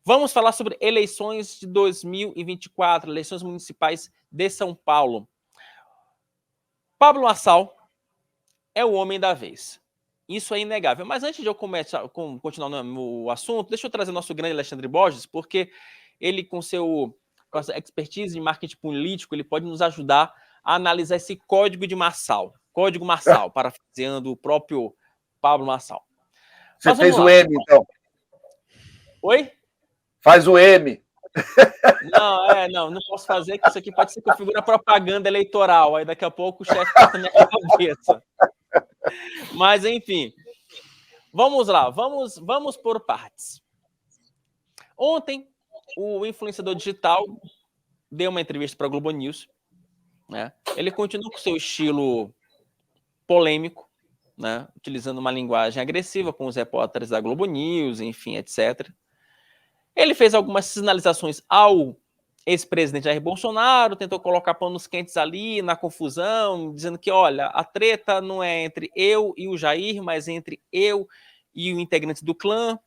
Vamos falar sobre eleições de 2024, eleições municipais de São Paulo. Pablo Marçal é o homem da vez. Isso é inegável. Mas antes de eu continuar no assunto, deixa eu trazer o nosso grande Alexandre Borges, porque ele, com essa expertise em marketing político, ele pode nos ajudar a analisar esse código de Marçal. Código Marçal, parafraseando o próprio Pablo Marçal. Você fez o M, então? Oi? Faz o M. Não posso fazer, que isso aqui pode ser configura propaganda eleitoral. Aí daqui a pouco o chefe corta minha cabeça. Mas, enfim, vamos lá, vamos por partes. Ontem, o influenciador digital deu uma entrevista para a Globo News, né? Ele continua com seu estilo polêmico, né? Utilizando uma linguagem agressiva com os repórteres da Globo News, enfim, etc. Ele fez algumas sinalizações ao ex-presidente Jair Bolsonaro, tentou colocar panos quentes ali na confusão, dizendo que, olha, a treta não é entre eu e o Jair, mas entre eu e o integrante do clã,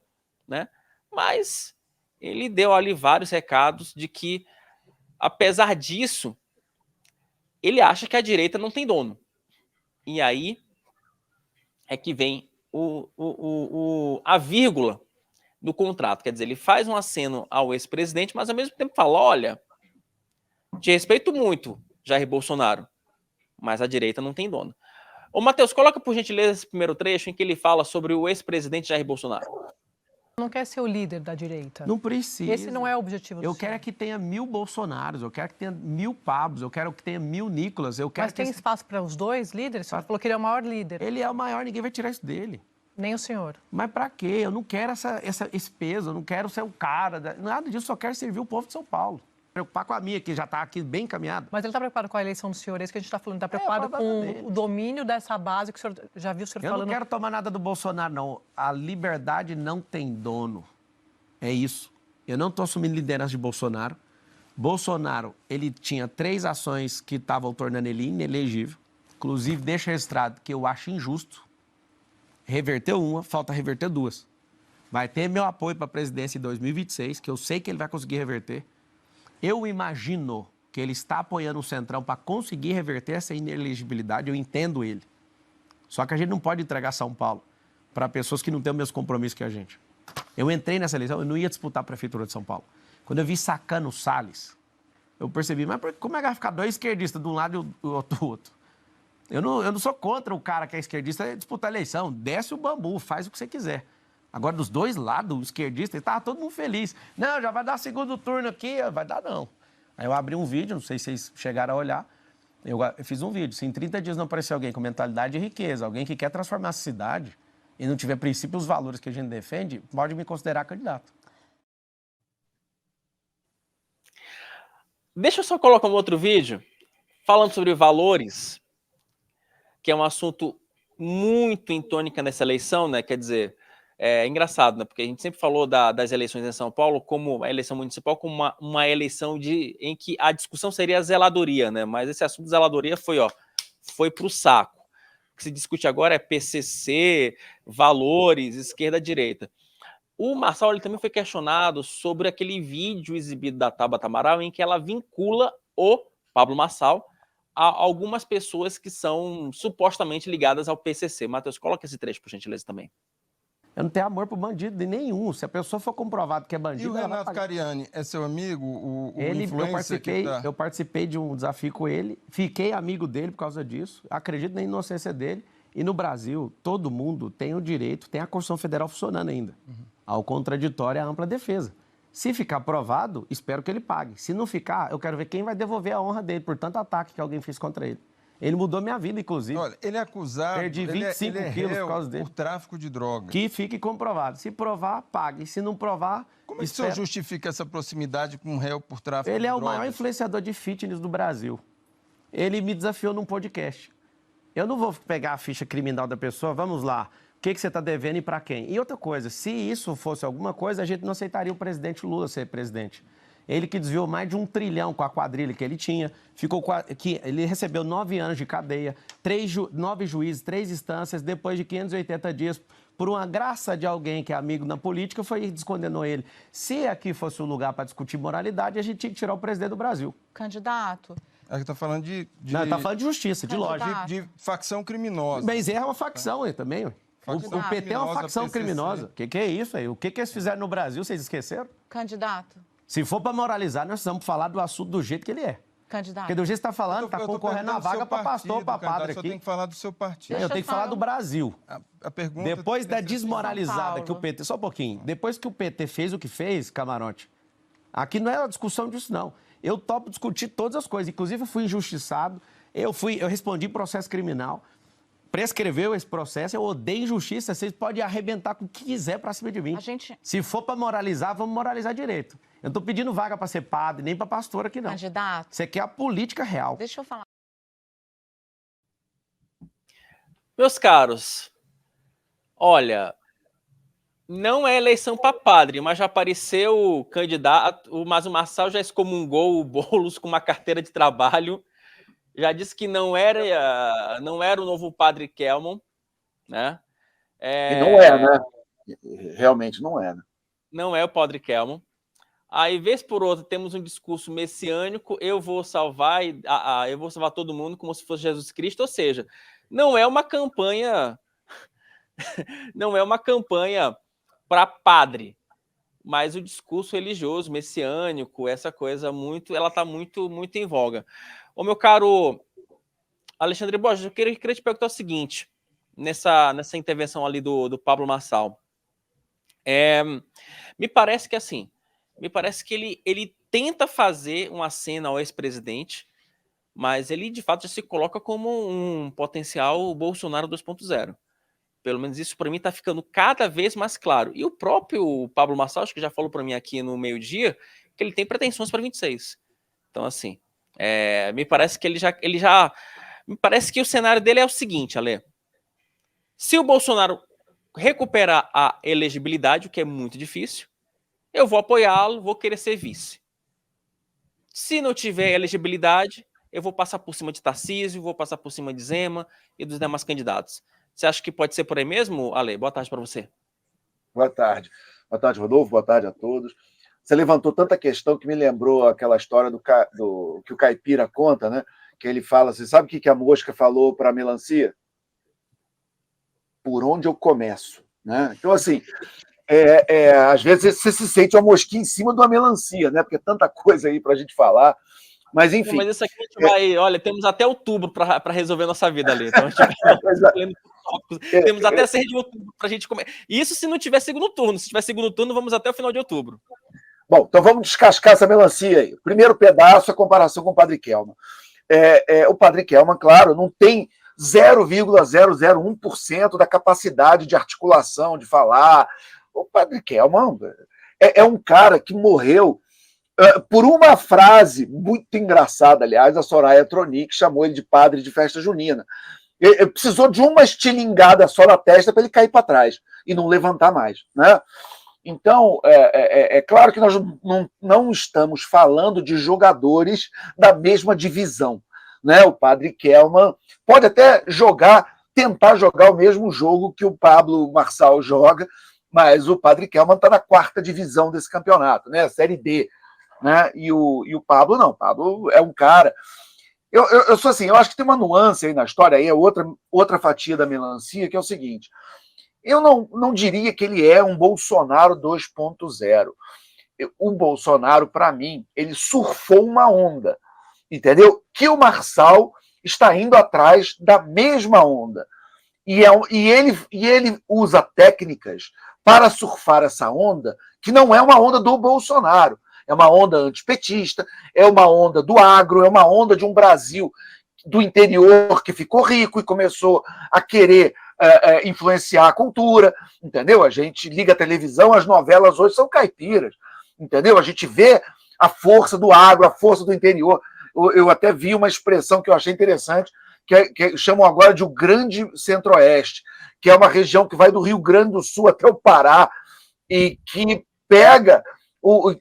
né? Mas ele deu ali vários recados de que, apesar disso, ele acha que a direita não tem dono. E aí é que vem a vírgula do contrato. Quer dizer, ele faz um aceno ao ex-presidente, mas ao mesmo tempo fala, olha, te respeito muito, Jair Bolsonaro, mas a direita não tem dono. Ô, Matheus, coloca por gentileza esse primeiro trecho em que ele fala sobre o ex-presidente Jair Bolsonaro. Não quer ser o líder da direita. Não precisa. Esse não é o objetivo do Eu quero que tenha 1000 Bolsonaros, eu quero que tenha 1000 Pablos, eu quero que tenha 1000 Nicolas. Mas tem espaço para os dois líderes? Você falou que ele é o maior líder. Ele é o maior, ninguém vai tirar isso dele. Nem o senhor. Mas pra quê? Eu não quero esse peso, eu não quero ser o cara, nada disso, só quero servir o povo de São Paulo. Preocupar com a minha, que já está aqui bem encaminhada. Mas ele está preocupado com a eleição do senhor, é isso que a gente está falando. Está preocupado com o domínio dessa base que o senhor já viu o senhor falando. Eu não quero tomar nada do Bolsonaro, não. A liberdade não tem dono. É isso. Eu não estou assumindo liderança de Bolsonaro. Bolsonaro, ele tinha 3 ações que estavam tornando ele inelegível. Inclusive, deixa registrado que eu acho injusto. Reverteu uma, falta reverter 2. Vai ter meu apoio para a presidência em 2026, que eu sei que ele vai conseguir reverter. Eu imagino que ele está apoiando o Centrão para conseguir reverter essa inelegibilidade, eu entendo ele. Só que a gente não pode entregar São Paulo para pessoas que não têm os mesmos compromissos que a gente. Eu entrei nessa eleição, eu não ia disputar a Prefeitura de São Paulo. Quando eu vi sacando o Salles, eu percebi, mas como é que vai ficar 2 esquerdistas de um lado e o outro do outro? Eu não sou contra o cara que é esquerdista disputar a eleição. Desce o bambu, faz o que você quiser. Agora, dos 2 lados, o esquerdista, estava todo mundo feliz. Não, já vai dar segundo turno aqui. Vai dar, não. Aí eu abri um vídeo, não sei se vocês chegaram a olhar. Eu fiz um vídeo. Se em 30 dias não aparecer alguém com mentalidade de riqueza, alguém que quer transformar a cidade e não tiver princípios e valores que a gente defende, pode me considerar candidato. Deixa eu só colocar um outro vídeo falando sobre valores, que é um assunto muito em tônica nessa eleição, né? Quer dizer, é engraçado, né? Porque a gente sempre falou das eleições em São Paulo como a eleição municipal como uma eleição em que a discussão seria a zeladoria, né? Mas esse assunto de zeladoria foi para o saco. O que se discute agora é PCC, valores, esquerda-direita. O Marçal ele também foi questionado sobre aquele vídeo exibido da Tabata Amaral em que ela vincula o Pablo Marçal a algumas pessoas que são supostamente ligadas ao PCC. Matheus, coloca esse trecho, por gentileza, também. Eu não tenho amor por bandido de nenhum. Se a pessoa for comprovado que é bandido... E o Renato Cariani é seu amigo, o influencer eu participei de um desafio com ele, fiquei amigo dele por causa disso, acredito na inocência dele. E no Brasil, todo mundo tem o direito, tem a Constituição Federal funcionando ainda. Ao contraditório e à ampla defesa. Se ficar provado, espero que ele pague. Se não ficar, eu quero ver quem vai devolver a honra dele por tanto ataque que alguém fez contra ele. Ele mudou minha vida, inclusive. Olha, ele é acusado... Perdi 25 quilos por causa dele. Por tráfico de drogas. Que fique comprovado. Se provar, pague. Se não provar... Como é que o senhor justifica essa proximidade com um réu por tráfico de drogas? Ele é o maior influenciador de fitness do Brasil. Ele me desafiou num podcast. Eu não vou pegar a ficha criminal da pessoa, vamos lá. O que você está devendo e para quem? E outra coisa, se isso fosse alguma coisa, a gente não aceitaria o presidente Lula ser presidente. Ele que desviou mais de 1 trilhão com a quadrilha que ele tinha, ele recebeu 9 anos de cadeia, 9 juízes, 3 instâncias, depois de 580 dias por uma graça de alguém que é amigo na política, foi e descondenou ele. Se aqui fosse um lugar para discutir moralidade, a gente tinha que tirar o presidente do Brasil. Candidato. A gente tá falando de... Não, está falando de justiça, de lógica. De facção criminosa. Mas é uma facção aí também. O PT é uma facção criminosa. O que é isso aí? O que eles fizeram no Brasil, vocês esqueceram? Candidato. Se for para moralizar, nós precisamos falar do assunto do jeito que ele é. Candidato. Porque do jeito que você está falando, está concorrendo a vaga para pastor, para padre Só aqui. tem que falar do seu partido. Eu tenho que falar do Brasil. A pergunta Depois da tem que ser desmoralizada que o PT... Só um pouquinho. Depois que o PT fez o que fez, Camarote, aqui não é uma discussão disso, não. Eu topo discutir todas as coisas. Inclusive, eu fui injustiçado. Eu respondi processo criminal. Prescreveu esse processo. Eu odeio injustiça. Vocês podem arrebentar com o que quiser pra cima de mim. Se for pra moralizar, vamos moralizar direito. Eu não tô pedindo vaga pra ser padre, nem pra pastor aqui, não. Candidato. Você quer a política real. Deixa eu falar. Meus caros, olha, não é eleição para padre, mas já apareceu o candidato, mas o Marçal já excomungou o Boulos com uma carteira de trabalho, já disse que não era o novo padre Kelmon, né? E não é, né? Realmente não é, né? Não é o padre Kelmon. Aí, vez por outra, temos um discurso messiânico, eu vou salvar todo mundo como se fosse Jesus Cristo, ou seja, não é uma campanha para padre, mas o discurso religioso, messiânico, essa coisa ela está muito em voga. Ô, meu caro Alexandre Borges, eu queria te perguntar o seguinte, nessa intervenção ali do Pablo Marçal. Me parece que ele tenta fazer uma cena ao ex-presidente, mas ele, de fato, já se coloca como um potencial Bolsonaro 2.0. Pelo menos isso, para mim, está ficando cada vez mais claro. E o próprio Pablo Marçal, acho que já falou para mim aqui no meio-dia, que ele tem pretensões para 26. Então, assim, me parece que me parece que o cenário dele é o seguinte, Ale. Se o Bolsonaro recuperar a elegibilidade, o que é muito difícil, eu vou apoiá-lo, vou querer ser vice. Se não tiver elegibilidade, eu vou passar por cima de Tarcísio, vou passar por cima de Zema e dos demais candidatos. Você acha que pode ser por aí mesmo, Ale? Boa tarde para você. Boa tarde. Boa tarde, Rodolfo. Boa tarde a todos. Você levantou tanta questão que me lembrou aquela história do que o Caipira conta, né? Que ele fala assim, sabe o que a mosca falou para a melancia? Por onde eu começo? Né? Então, assim, às vezes você se sente uma mosquinha em cima de uma melancia, né? Porque é tanta coisa aí para a gente falar. Mas, enfim... Mas isso aqui a gente vai... Olha, temos até outubro para resolver a nossa vida ali. Então, a gente temos até 6 de outubro para a gente comer. Isso se não tiver segundo turno. Se tiver segundo turno, vamos até o final de outubro. Bom, então vamos descascar essa melancia aí. Primeiro pedaço, a comparação com o Padre Kelman. O Padre Kelman, claro, não tem 0,001% da capacidade de articulação, de falar. O Padre Kelman é um cara que morreu por uma frase muito engraçada, aliás, a Soraya Tronic chamou ele de padre de festa junina. Ele precisou de uma estilingada só na testa para ele cair para trás e não levantar mais, né? Então, é claro que nós não estamos falando de jogadores da mesma divisão, né? O Padre Kelman pode até tentar jogar o mesmo jogo que o Pablo Marçal joga, mas o Padre Kelman está na 4ª divisão desse campeonato, né? Série D. Né? E o Pablo não, o Pablo é um cara. Eu sou assim, eu acho que tem uma nuance aí na história, aí é outra fatia da melancia, que é o seguinte: eu não diria que ele é um Bolsonaro 2.0. O Bolsonaro, para mim, ele surfou uma onda, entendeu? Que o Marçal está indo atrás da mesma onda. E ele usa técnicas para surfar essa onda, que não é uma onda do Bolsonaro. É uma onda antipetista, é uma onda do agro, é uma onda de um Brasil do interior que ficou rico e começou a querer influenciar a cultura, entendeu? A gente liga a televisão, as novelas hoje são caipiras, entendeu? A gente vê a força do agro, a força do interior. Eu até vi uma expressão que eu achei interessante, que chamam agora de o Grande Centro-Oeste, que é uma região que vai do Rio Grande do Sul até o Pará e que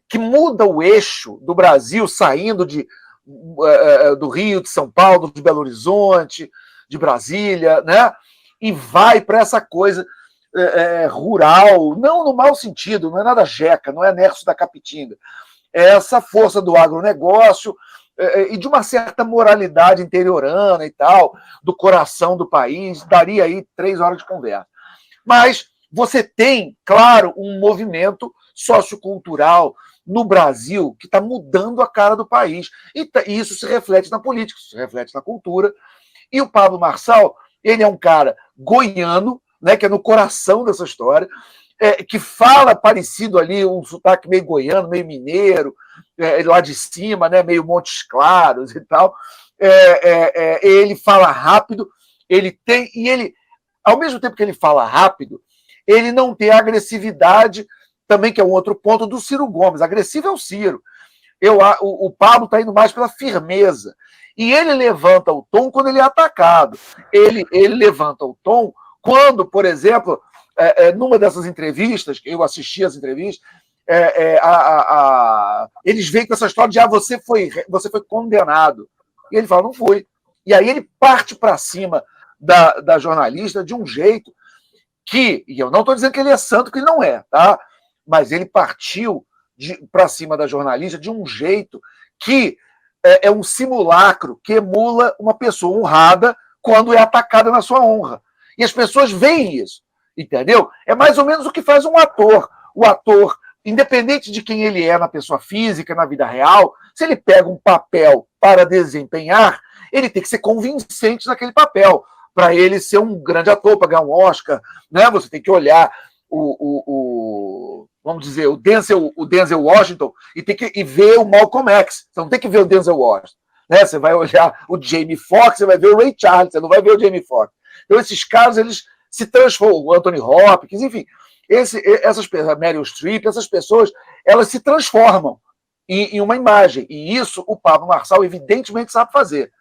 que muda o eixo do Brasil, saindo do Rio, de São Paulo, de Belo Horizonte, de Brasília, né? E vai para essa coisa rural, não no mau sentido, não é nada jeca, não é Nerso da Capitinga. É essa força do agronegócio e de uma certa moralidade interiorana e tal, do coração do país, daria aí 3 horas de conversa. Mas você tem, claro, um movimento sociocultural no Brasil que está mudando a cara do país. E isso se reflete na política, isso se reflete na cultura. E o Pablo Marçal, ele é um cara goiano, né, que é no coração dessa história, que fala parecido ali, um sotaque meio goiano, meio mineiro, lá de cima, né, meio Montes Claros e tal. Ele fala rápido, ao mesmo tempo que ele fala rápido, ele não tem a agressividade, também que é um outro ponto, do Ciro Gomes. Agressivo é o Ciro. O Pablo está indo mais pela firmeza. E ele levanta o tom quando ele é atacado. Ele levanta o tom quando, por exemplo, numa dessas entrevistas, que eu assisti as entrevistas, eles veem com essa história de você foi condenado. E ele fala, não foi. E aí ele parte para cima da jornalista de um jeito que, e eu não estou dizendo que ele é santo, que ele não é, tá? Mas ele partiu para cima da jornalista de um jeito que é um simulacro que emula uma pessoa honrada quando é atacada na sua honra. E as pessoas veem isso, entendeu? É mais ou menos o que faz um ator. O ator, independente de quem ele é na pessoa física, na vida real, se ele pega um papel para desempenhar, ele tem que ser convincente naquele papel, para ele ser um grande ator, para ganhar um Oscar, né? Você tem que olhar vamos dizer, o Denzel Washington e ver o Malcolm X. Você não tem que ver o Denzel Washington, né? Você vai olhar o Jamie Foxx, você vai ver o Ray Charles, você não vai ver o Jamie Foxx. Então, esses caras, eles se transformam, o Anthony Hopkins, enfim, essas pessoas, Meryl Streep, essas pessoas, elas se transformam em uma imagem. E isso o Pablo Marçal, evidentemente, sabe fazer.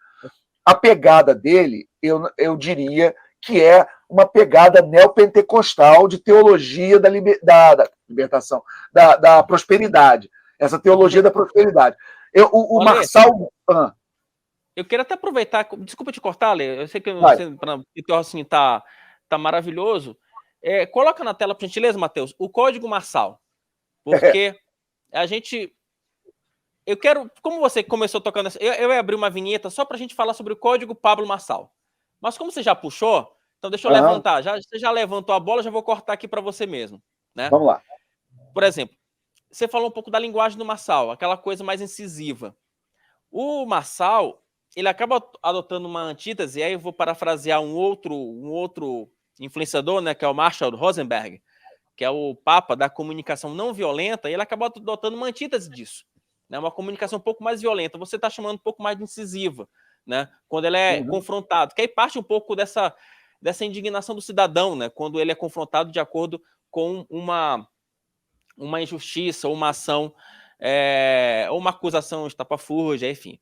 A pegada dele, eu diria que é uma pegada neopentecostal de teologia da libertação, da prosperidade. Essa teologia da prosperidade. O Marçal... Eu quero até aproveitar... Desculpa te cortar, Lê. Eu sei que o assim, tá maravilhoso. Coloca na tela, por gentileza, Matheus, o código Marçal. Porque a gente... Eu quero... Como você começou tocando... Eu ia abrir uma vinheta só para a gente falar sobre o código Pablo Marçal. Mas como você já puxou, então deixa eu levantar. Você já levantou a bola, já vou cortar aqui para você mesmo. Né? Vamos lá. Por exemplo, você falou um pouco da linguagem do Marçal, aquela coisa mais incisiva. O Marçal, ele acaba adotando uma antítese, e aí eu vou parafrasear um outro influenciador, né, que é o Marshall Rosenberg, que é o papa da comunicação não violenta, e ele acaba adotando uma antítese disso. Né, uma comunicação um pouco mais violenta. Você está chamando um pouco mais de incisiva, né, quando ele é confrontado. Que aí parte um pouco dessa indignação do cidadão, né, quando ele é confrontado de acordo com uma injustiça, ou uma ação, ou uma acusação estapafúrdia, enfim.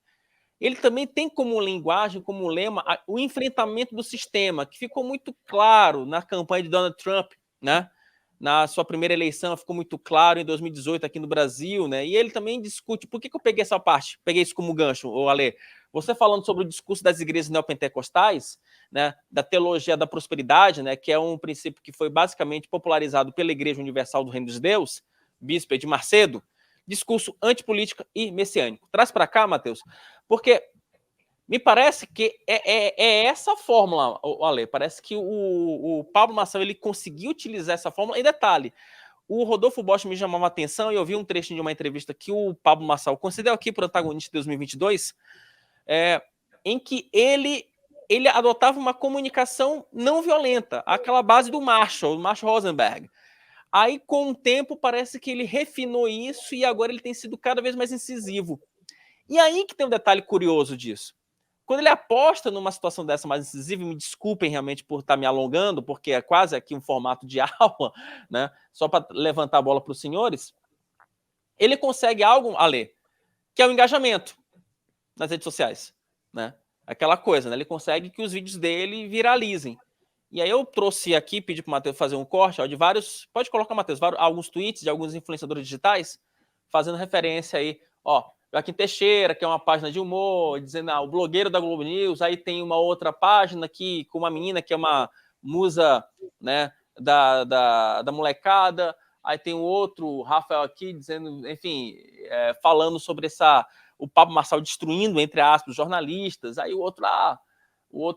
Ele também tem como linguagem, como lema, o enfrentamento do sistema, que ficou muito claro na campanha de Donald Trump, né? Na sua primeira eleição, ficou muito claro em 2018 aqui no Brasil, né? E ele também discute... Por que eu peguei essa parte? Peguei isso como gancho, Ale. Você falando sobre o discurso das igrejas neopentecostais, né, da teologia da prosperidade, né, que é um princípio que foi basicamente popularizado pela Igreja Universal do Reino de Deus, Bispo de Macedo, discurso antipolítico e messiânico. Traz para cá, Matheus, porque me parece que é essa fórmula, Ale. Parece que o Pablo Marçal ele conseguiu utilizar essa fórmula. E detalhe, o Rodolfo Bosch me chamava a atenção e eu vi um trechinho de uma entrevista que o Pablo Marçal concedeu aqui para o Antagonista de 2022, em que ele adotava uma comunicação não violenta, aquela base do Marshall Rosenberg. Aí, com o tempo, parece que ele refinou isso e agora ele tem sido cada vez mais incisivo. E aí que tem um detalhe curioso disso. Quando ele aposta numa situação dessa mais incisiva, me desculpem realmente por estar me alongando, porque é quase aqui um formato de aula, né? Só para levantar a bola para os senhores, ele consegue algo, Ale, que é o engajamento nas redes sociais, né? Aquela coisa, né? Ele consegue que os vídeos dele viralizem. E aí eu trouxe aqui, pedi para o Matheus fazer um corte de vários... Pode colocar, Matheus, alguns tweets de alguns influenciadores digitais fazendo referência aí, Joaquim Teixeira, que é uma página de humor, dizendo, o blogueiro da Globo News, aí tem uma outra página aqui com uma menina que é uma musa, né, da molecada, aí tem o outro, Rafael aqui, dizendo, enfim, falando sobre o Pablo Marçal destruindo, entre aspas, jornalistas, aí o outro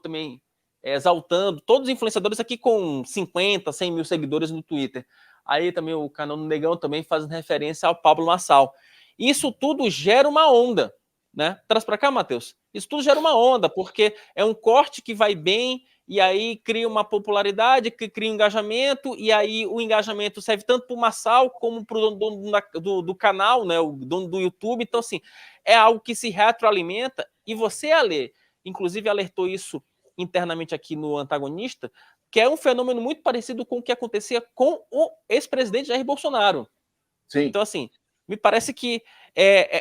também exaltando, todos os influenciadores aqui com 50, 100 mil seguidores no Twitter. Aí também o canal do Negão também fazendo referência ao Pablo Marçal. Isso tudo gera uma onda, né? Traz para cá, Matheus. Isso tudo gera uma onda, porque é um corte que vai bem, e aí cria uma popularidade, que cria um engajamento, e aí o engajamento serve tanto para o Marçal como para o dono do canal, né? O dono do YouTube. Então, assim, é algo que se retroalimenta, e você, Ale, inclusive alertou isso internamente aqui no Antagonista, que é um fenômeno muito parecido com o que acontecia com o ex-presidente Jair Bolsonaro. Sim. Então, assim, me parece que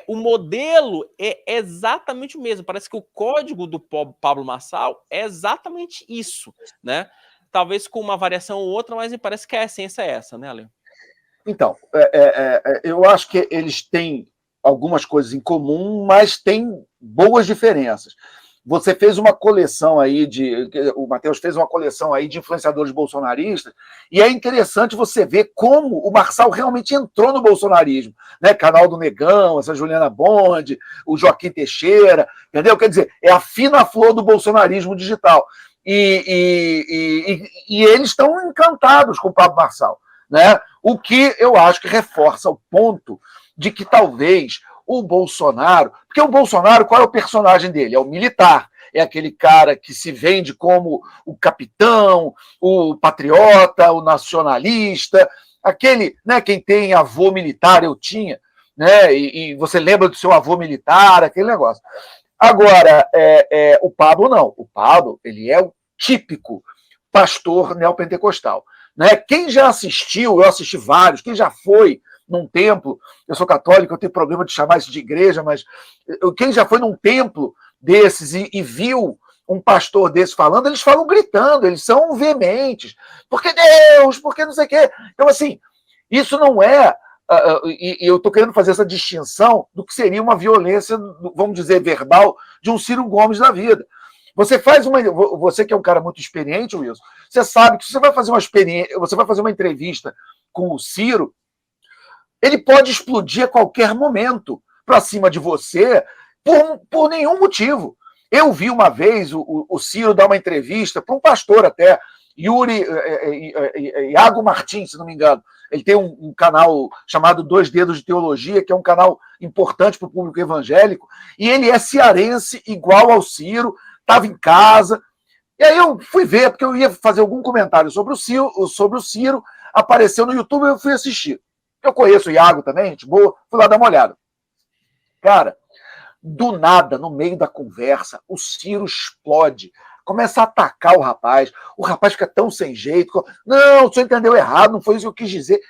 o modelo é exatamente o mesmo. Parece que o código do Pablo Marçal é exatamente isso, né? Talvez com uma variação ou outra, mas me parece que a essência é essa, né, Ale? Então, eu acho que eles têm algumas coisas em comum, mas têm boas diferenças. Você fez uma coleção aí o Matheus fez uma coleção aí de influenciadores bolsonaristas, e é interessante você ver como o Marçal realmente entrou no bolsonarismo, né? Canal do Negão, essa Juliana Bond, o Joaquim Teixeira, entendeu? Quer dizer, é a fina flor do bolsonarismo digital. E eles estão encantados com o Pablo Marçal, né? O que eu acho que reforça o ponto de que talvez o Bolsonaro... Porque o Bolsonaro, qual é o personagem dele? É o militar. É aquele cara que se vende como o capitão, o patriota, o nacionalista, aquele, né, quem tem avô militar, eu tinha, né, e você lembra do seu avô militar, aquele negócio. Agora, o Pablo não. O Pablo, ele é o típico pastor neopentecostal, né? Quem já assistiu, eu assisti vários, quem já foi num templo, eu sou católico, eu tenho problema de chamar isso de igreja, mas quem já foi num templo desses e viu um pastor desse falando, eles falam gritando, eles são veementes, porque Deus, porque não sei o quê. Então, assim, isso não é, e eu estou querendo fazer essa distinção do que seria uma violência, vamos dizer, verbal, de um Ciro Gomes da vida. Você que é um cara muito experiente, Wilson, você sabe que se você vai fazer uma entrevista com o Ciro, ele pode explodir a qualquer momento para cima de você por nenhum motivo. Eu vi uma vez o Ciro dar uma entrevista para um pastor até, Iago Martins, se não me engano. Ele tem um canal chamado Dois Dedos de Teologia, que é um canal importante para o público evangélico, e ele é cearense, igual ao Ciro, estava em casa. E aí eu fui ver, porque eu ia fazer algum comentário sobre o Ciro, apareceu no YouTube e eu fui assistir. Eu conheço o Iago também, gente boa, fui lá dar uma olhada. Cara, do nada, no meio da conversa, o Ciro explode, começa a atacar o rapaz fica tão sem jeito, não, o senhor entendeu errado, não foi isso que eu quis dizer.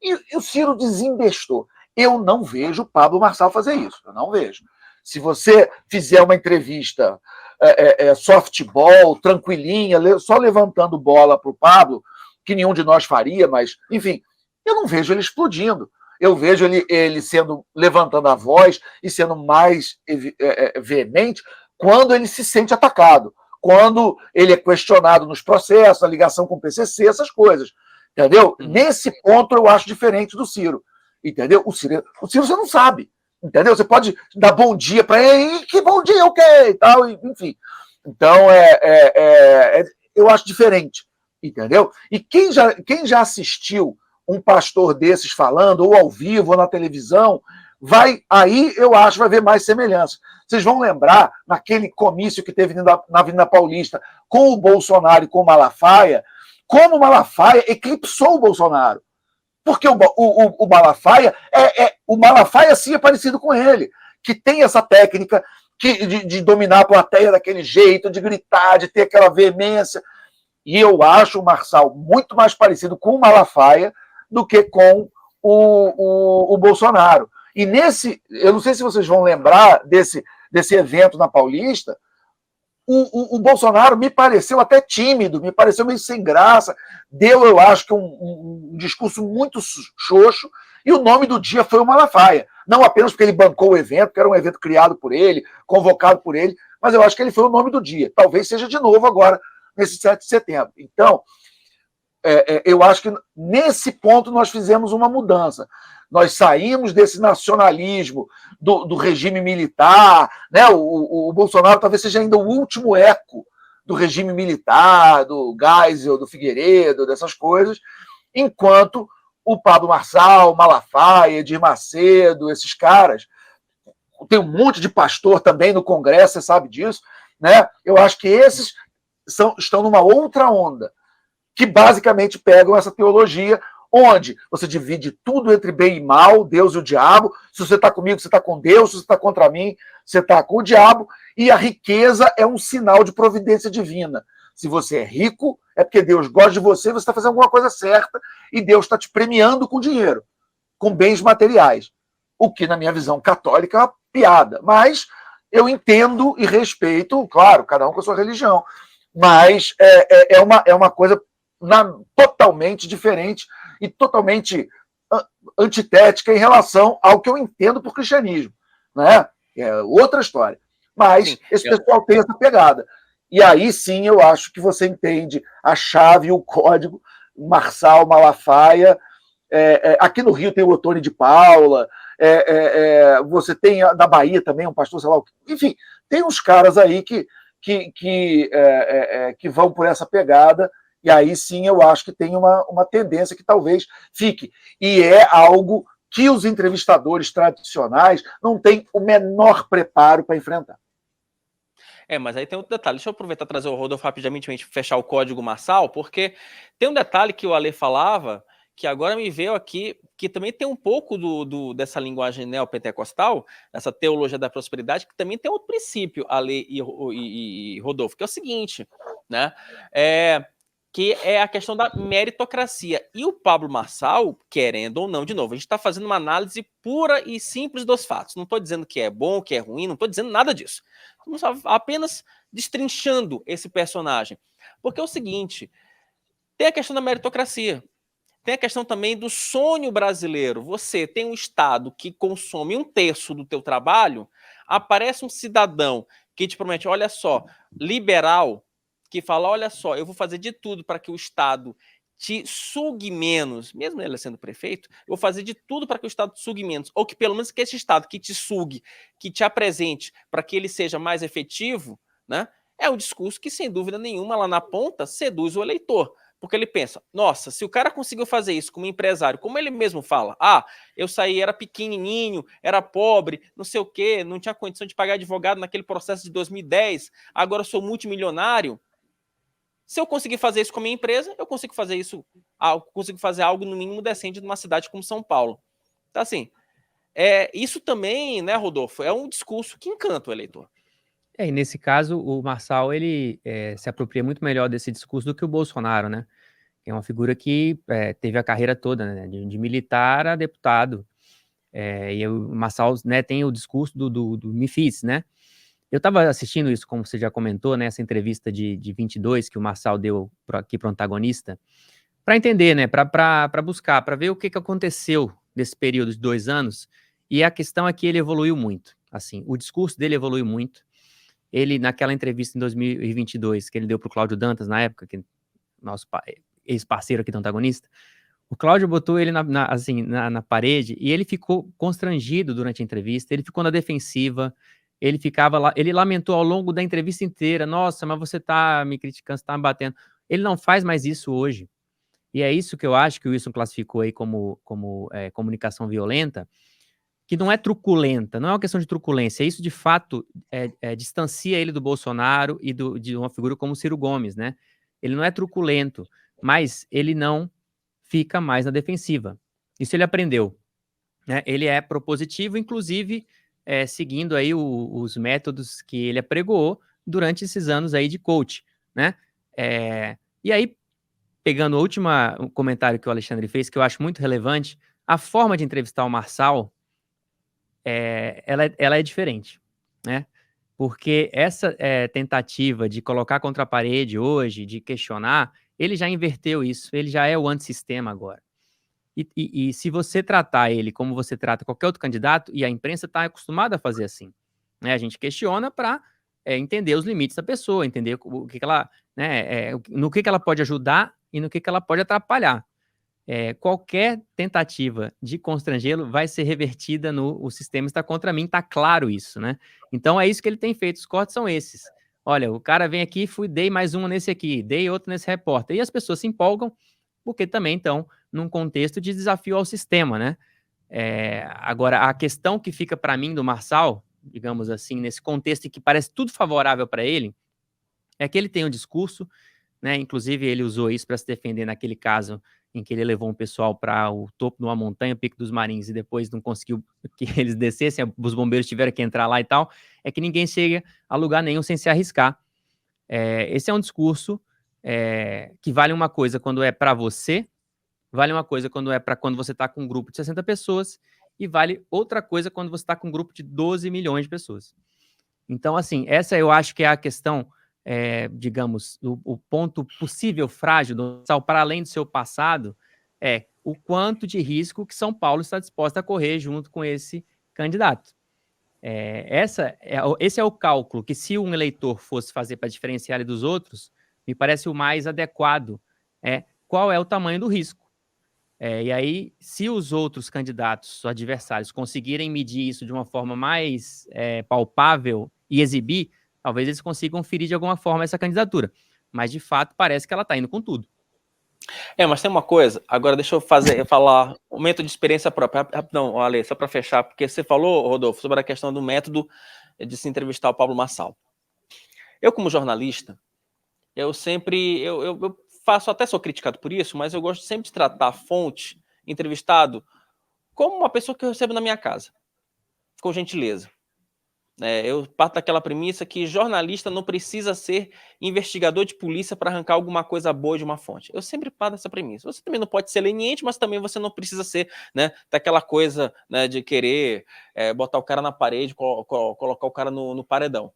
E o Ciro desembestou. Eu não vejo o Pablo Marçal fazer isso, eu não vejo. Se você fizer uma entrevista softball, tranquilinha, só levantando bola para o Pablo, que nenhum de nós faria, mas, enfim, eu não vejo ele explodindo. Eu vejo ele levantando a voz e sendo mais veemente quando ele se sente atacado, quando ele é questionado nos processos, a ligação com o PCC, essas coisas. Entendeu? Nesse ponto eu acho diferente do Ciro. Entendeu? O Ciro você não sabe. Entendeu? Você pode dar bom dia para ele, que bom dia, ok, e tal, enfim. Então, eu acho diferente. Entendeu? E quem já assistiu um pastor desses falando, ou ao vivo, ou na televisão, aí eu acho vai ver mais semelhança. Vocês vão lembrar, naquele comício que teve na Avenida Paulista, com o Bolsonaro e com o Malafaia, como o Malafaia eclipsou o Bolsonaro. Porque o Malafaia, o Malafaia sim é parecido com ele, que tem essa técnica de dominar a plateia daquele jeito, de gritar, de ter aquela veemência. E eu acho o Marçal muito mais parecido com o Malafaia do que com o Bolsonaro. E eu não sei se vocês vão lembrar desse evento na Paulista, o Bolsonaro me pareceu até tímido, me pareceu meio sem graça, deu, eu acho, que um discurso muito xoxo, e o nome do dia foi o Malafaia. Não apenas porque ele bancou o evento, que era um evento criado por ele, convocado por ele, mas eu acho que ele foi o nome do dia. Talvez seja de novo agora, nesse 7 de setembro. Então, eu acho que nesse ponto nós fizemos uma mudança. Nós saímos desse nacionalismo do regime militar, né? O Bolsonaro talvez seja ainda o último eco do regime militar, do Geisel, do Figueiredo, dessas coisas, enquanto o Pablo Marçal, Malafaia, Edir Macedo, esses caras, tem um monte de pastor também no Congresso, você sabe disso, né? Eu acho que esses estão numa outra onda, que basicamente pegam essa teologia onde você divide tudo entre bem e mal, Deus e o diabo. Se você está comigo, você está com Deus. Se você está contra mim, você está com o diabo. E a riqueza é um sinal de providência divina. Se você é rico, é porque Deus gosta de você, você está fazendo alguma coisa certa e Deus está te premiando com dinheiro, com bens materiais. O que, na minha visão católica, é uma piada. Mas eu entendo e respeito, claro, cada um com a sua religião. Mas é uma coisa totalmente diferente e totalmente antitética em relação ao que eu entendo por cristianismo, né? É outra história. Mas esse pessoal tem essa pegada. E aí sim eu acho que você entende a chave, o código, Marçal, Malafaia. Aqui no Rio tem o Ottoni de Paula, você tem na Bahia também um pastor, sei lá, enfim, tem uns caras aí que vão por essa pegada. E aí sim eu acho que tem uma tendência que talvez fique. E é algo que os entrevistadores tradicionais não têm o menor preparo para enfrentar. Mas aí tem outro detalhe. Deixa eu aproveitar e trazer o Rodolfo rapidamente, fechar o código Marçal, porque tem um detalhe que o Ale falava, que agora me veio aqui, que também tem um pouco dessa linguagem neopentecostal, essa teologia da prosperidade, que também tem outro princípio, Ale e Rodolfo, que é o seguinte, né? Que é a questão da meritocracia. E o Pablo Marçal, querendo ou não, de novo, a gente está fazendo uma análise pura e simples dos fatos. Não estou dizendo que é bom, que é ruim, não estou dizendo nada disso. Estamos apenas destrinchando esse personagem. Porque é o seguinte, tem a questão da meritocracia, tem a questão também do sonho brasileiro. Você tem um Estado que consome 1/3 do teu trabalho, aparece um cidadão que te promete, olha só, liberal, que fala, olha só, eu vou fazer de tudo para que o Estado te sugue menos, mesmo ele sendo prefeito, eu vou fazer de tudo para que o Estado te sugue menos, ou que pelo menos que esse Estado que te sugue, que te apresente para que ele seja mais efetivo, né? É um discurso que, sem dúvida nenhuma, lá na ponta, seduz o eleitor. Porque ele pensa, nossa, se o cara conseguiu fazer isso como empresário, como ele mesmo fala, eu saí, era pequenininho, era pobre, não sei o quê, não tinha condição de pagar advogado naquele processo de 2010, agora eu sou multimilionário. Se eu conseguir fazer isso com a minha empresa, eu consigo fazer isso, consigo fazer algo no mínimo decente numa cidade como São Paulo. Então, assim, isso também, né, Rodolfo, é um discurso que encanta o eleitor. E nesse caso, o Marçal, ele se apropria muito melhor desse discurso do que o Bolsonaro, né? É uma figura que teve a carreira toda, né? De militar a deputado. E o Marçal, né, tem o discurso do Me Fiz, né? Eu estava assistindo isso, como você já comentou, né? Essa entrevista de 22 que o Marçal deu aqui para o antagonista, para entender, né? Para buscar, para ver o que aconteceu nesse período de 2 anos. E a questão é que ele evoluiu muito. Assim, o discurso dele evoluiu muito. Ele, naquela entrevista em 2022, que ele deu para o Cláudio Dantas, na época, que nosso ex-parceiro aqui do antagonista, o Cláudio botou ele na parede e ele ficou constrangido durante a entrevista, ele ficou na defensiva, ele lamentou ao longo da entrevista inteira, nossa, mas você está me criticando, você está me batendo. Ele não faz mais isso hoje. E é isso que eu acho que o Wilson classificou aí como comunicação violenta, que não é truculenta, não é uma questão de truculência, isso de fato distancia ele do Bolsonaro e de uma figura como o Ciro Gomes, né? Ele não é truculento, mas ele não fica mais na defensiva. Isso ele aprendeu, né? Ele é propositivo, inclusive seguindo aí os métodos que ele apregoou durante esses anos aí de coach, né? E aí, pegando o último comentário que o Alexandre fez, que eu acho muito relevante, a forma de entrevistar o Marçal, ela é diferente, né? Porque essa tentativa de colocar contra a parede hoje, de questionar, ele já inverteu isso, ele já é o antissistema agora. E se você tratar ele como você trata qualquer outro candidato, e a imprensa está acostumada a fazer assim, né? A gente questiona para entender os limites da pessoa, entender o que ela, né, no que ela pode ajudar e no que ela pode atrapalhar. Qualquer tentativa de constrangê-lo vai ser revertida no o sistema está contra mim, está claro isso, né? Então é isso que ele tem feito, os cortes são esses. Olha, o cara vem aqui, dei mais uma nesse aqui, dei outra nesse repórter. E as pessoas se empolgam, porque também estão num contexto de desafio ao sistema, né? Agora, a questão que fica para mim do Marçal, digamos assim, nesse contexto em que parece tudo favorável para ele, é que ele tem um discurso, né? Inclusive ele usou isso para se defender naquele caso em que ele levou um pessoal para o topo de uma montanha, o Pico dos Marins, e depois não conseguiu que eles descessem, os bombeiros tiveram que entrar lá e tal, é que ninguém chega a lugar nenhum sem se arriscar. Esse é um discurso que vale uma coisa quando é para você, vale uma coisa quando é para quando você está com um grupo de 60 pessoas, e vale outra coisa quando você está com um grupo de 12 milhões de pessoas. Então, assim, essa eu acho que é a questão, digamos, o ponto possível frágil do Marçal, para além do seu passado, é o quanto de risco que São Paulo está disposta a correr junto com esse candidato. Esse é o cálculo que, se um eleitor fosse fazer para diferenciar ele dos outros, me parece o mais adequado. Qual é o tamanho do risco? E aí, se os outros candidatos, os adversários, conseguirem medir isso de uma forma mais palpável e exibir, talvez eles consigam ferir de alguma forma essa candidatura. Mas, de fato, parece que ela está indo com tudo. Mas tem uma coisa, agora deixa eu falar um método de experiência própria. Rapidão, Ale, só para fechar, porque você falou, Rodolfo, sobre a questão do método de se entrevistar o Pablo Marçal. Eu, como jornalista, eu faço, até sou criticado por isso, mas eu gosto sempre de tratar a fonte, entrevistado, como uma pessoa que eu recebo na minha casa, com gentileza. Eu parto daquela premissa que jornalista não precisa ser investigador de polícia para arrancar alguma coisa boa de uma fonte. Eu sempre parto dessa premissa. Você também não pode ser leniente, mas também você não precisa ser, né, daquela coisa, né, de querer botar o cara na parede, colocar o cara no paredão.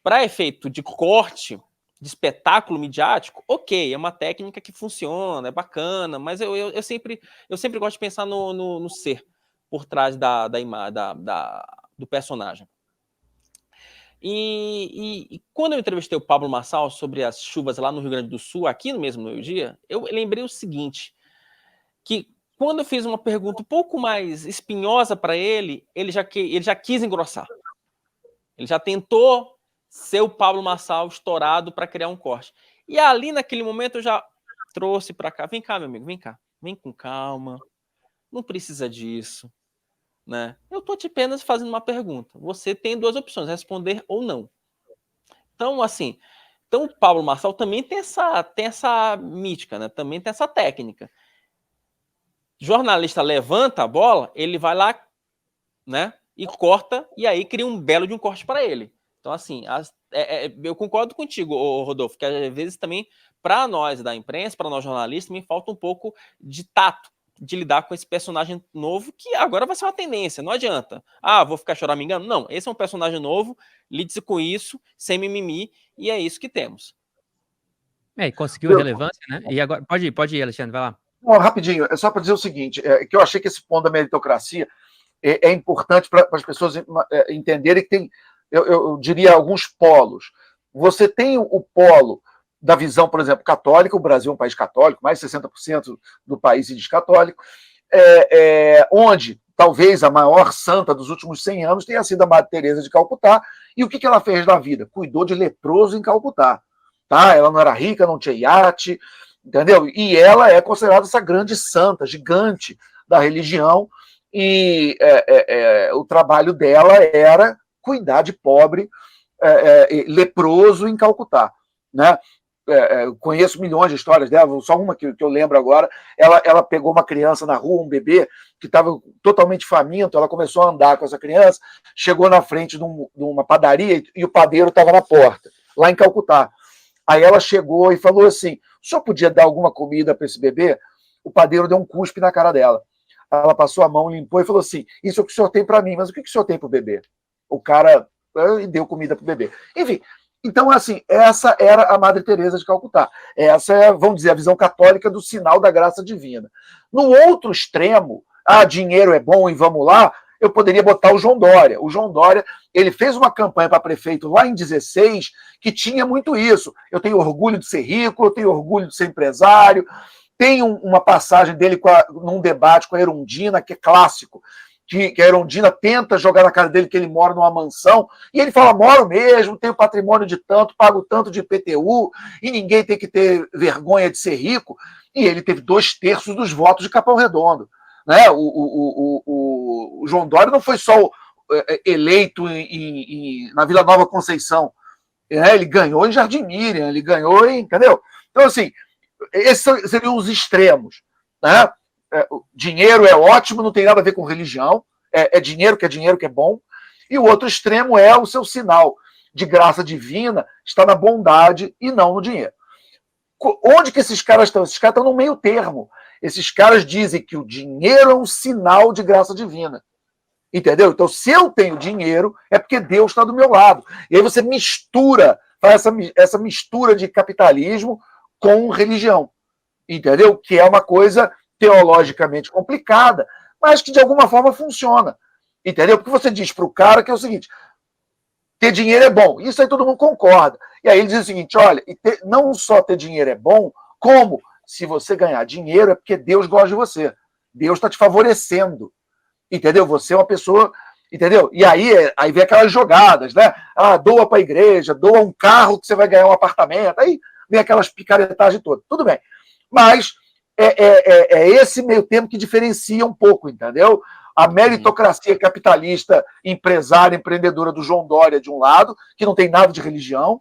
Para efeito de corte, de espetáculo midiático, ok, é uma técnica que funciona, é bacana, mas eu sempre gosto de pensar no ser por trás do personagem. E quando eu entrevistei o Pablo Marçal sobre as chuvas lá no Rio Grande do Sul, aqui no mesmo meio-dia, eu lembrei o seguinte, que quando eu fiz uma pergunta um pouco mais espinhosa para ele, ele já quis engrossar. Ele já tentou ser o Pablo Marçal estourado para criar um corte. E ali, naquele momento, eu já trouxe para cá. Vem cá, meu amigo, vem cá. Vem com calma. Não precisa disso. Né? Eu estou te apenas fazendo uma pergunta. Você tem duas opções, responder ou não. Então, assim, o Pablo Marçal também tem essa mítica, né? Também tem essa técnica. Jornalista levanta a bola, ele vai lá, né? E corta, e aí cria um belo de um corte para ele. Então, assim, eu concordo contigo, Rodolfo, que às vezes também, para nós da imprensa, para nós jornalistas, também falta um pouco de tato, de lidar com esse personagem novo, que agora vai ser uma tendência, não adianta. Vou ficar choramingando? Não, esse é um personagem novo, lide-se com isso, sem mimimi, e é isso que temos. E conseguiu relevância, né? E agora, pode ir, Alexandre, vai lá. Não, rapidinho, é só para dizer o seguinte, que eu achei que esse ponto da meritocracia é importante para as pessoas entenderem que tem, eu diria, alguns polos. Você tem o polo da visão, por exemplo, católica, o Brasil é um país católico, mais de 60% do país se diz católico, onde talvez a maior santa dos últimos 100 anos tenha sido a Madre Teresa de Calcutá, e o que ela fez na vida? Cuidou de leproso em Calcutá. Tá? Ela não era rica, não tinha iate, entendeu? E ela é considerada essa grande santa, gigante da religião, e o trabalho dela era cuidar de pobre leproso em Calcutá, né? Eu conheço milhões de histórias dela, só uma que eu lembro agora. Ela pegou uma criança na rua, um bebê que estava totalmente faminto, ela começou a andar com essa criança, chegou na frente de uma padaria e o padeiro estava na porta, lá em Calcutá. Aí ela chegou e falou assim, o senhor podia dar alguma comida para esse bebê? O padeiro deu um cuspe na cara dela. Ela passou a mão, limpou e falou assim, isso é o que o senhor tem para mim, mas o que o senhor tem para o bebê? O cara deu comida para o bebê. Enfim, então, assim, essa era a Madre Teresa de Calcutá. Essa é, vamos dizer, a visão católica do sinal da graça divina. No outro extremo, dinheiro é bom e vamos lá, eu poderia botar o João Dória. O João Dória, ele fez uma campanha para prefeito lá em 16 que tinha muito isso. Eu tenho orgulho de ser rico, eu tenho orgulho de ser empresário. Tem uma passagem dele num debate com a Erundina, que é clássico, que a Erundina tenta jogar na cara dele que ele mora numa mansão, e ele fala, moro mesmo, tenho patrimônio de tanto, pago tanto de IPTU, e ninguém tem que ter vergonha de ser rico, e ele teve 2/3 dos votos de Capão Redondo. Né? O João Dória não foi só eleito na Vila Nova Conceição, né? Ele ganhou em Jardim Miriam, ele ganhou em... Entendeu? Então, assim, esses seriam os extremos, né? Dinheiro é ótimo, não tem nada a ver com religião, é dinheiro que é bom, e o outro extremo é o seu sinal de graça divina, está na bondade e não no dinheiro. Onde que esses caras estão? Esses caras estão no meio termo. Esses caras dizem que o dinheiro é um sinal de graça divina. Entendeu? Então, se eu tenho dinheiro, é porque Deus está do meu lado. E aí você mistura, faz essa mistura de capitalismo com religião. Entendeu? Que é uma coisa teologicamente complicada, mas que de alguma forma funciona. Entendeu? Porque você diz para o cara que é o seguinte, ter dinheiro é bom. Isso aí todo mundo concorda. E aí ele diz o seguinte, olha, não só ter dinheiro é bom, como se você ganhar dinheiro é porque Deus gosta de você. Deus está te favorecendo. Entendeu? Você é uma pessoa... Entendeu? E aí vem aquelas jogadas, né? Doa para a igreja, doa um carro que você vai ganhar um apartamento. Aí vem aquelas picaretagens todas. Tudo bem. Mas é esse meio termo que diferencia um pouco, entendeu? A meritocracia capitalista, empresária, empreendedora do João Dória, de um lado, que não tem nada de religião.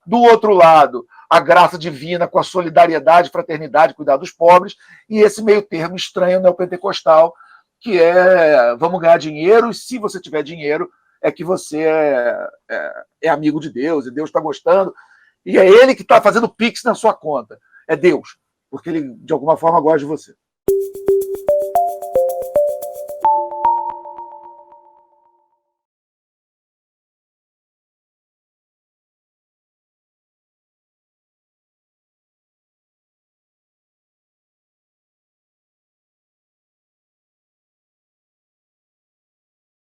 Do outro lado, a graça divina com a solidariedade, fraternidade, cuidar dos pobres. E esse meio termo estranho neopentecostal, que é vamos ganhar dinheiro, e se você tiver dinheiro, é que você é amigo de Deus, e Deus está gostando. E é ele que está fazendo pix na sua conta. É Deus, porque ele, de alguma forma, gosta de você.